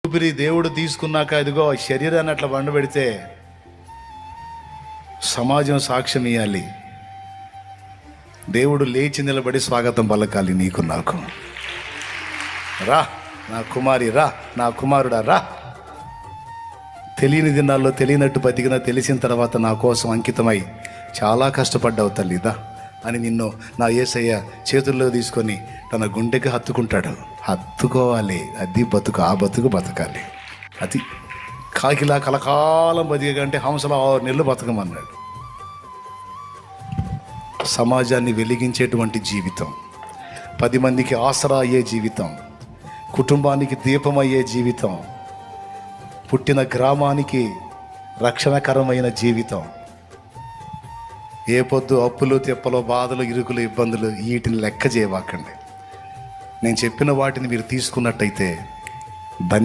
ఊపిరి దేవుడు తీసుకున్నాక ఇదిగో శరీరాన్ని అట్లా వండబెడితే సమాజం సాక్ష్యం ఇవ్వాలి. దేవుడు లేచి నిలబడి స్వాగతం పలకాలి నీకు నాకు. రా నా కుమారి, రా నా కుమారుడా, రా. తెలియని దినాల్లో తెలియనట్టు బతికినా తెలిసిన తర్వాత నా కోసం అంకితమై చాలా కష్టపడ్డావు తల్లిదా అని నిన్ను నా యేసయ్య చేతుల్లో తీసుకొని తన గుండెకి హత్తుకుంటాడు. హత్తుకోవాలి, అది బతుకు. ఆ బతుకు బతకాలి. అది కాకిలా కలకాలం బతికంటే హంసలా 6 నెలలు బతకమన్నాడు. సమాజాన్ని వెలిగించేటువంటి జీవితం, 10 మందికి ఆసరా అయ్యే జీవితం, కుటుంబానికి దీపం అయ్యే జీవితం, పుట్టిన గ్రామానికి రక్షణకరమైన జీవితం. ఏ పొద్దు అప్పులు తిప్పలు బాధలు ఇరుకులు ఇబ్బందులు వీటిని లెక్క చేయవాకండి. నేను చెప్పిన వాటిని మీరు తీసుకున్నట్టయితే ధన్య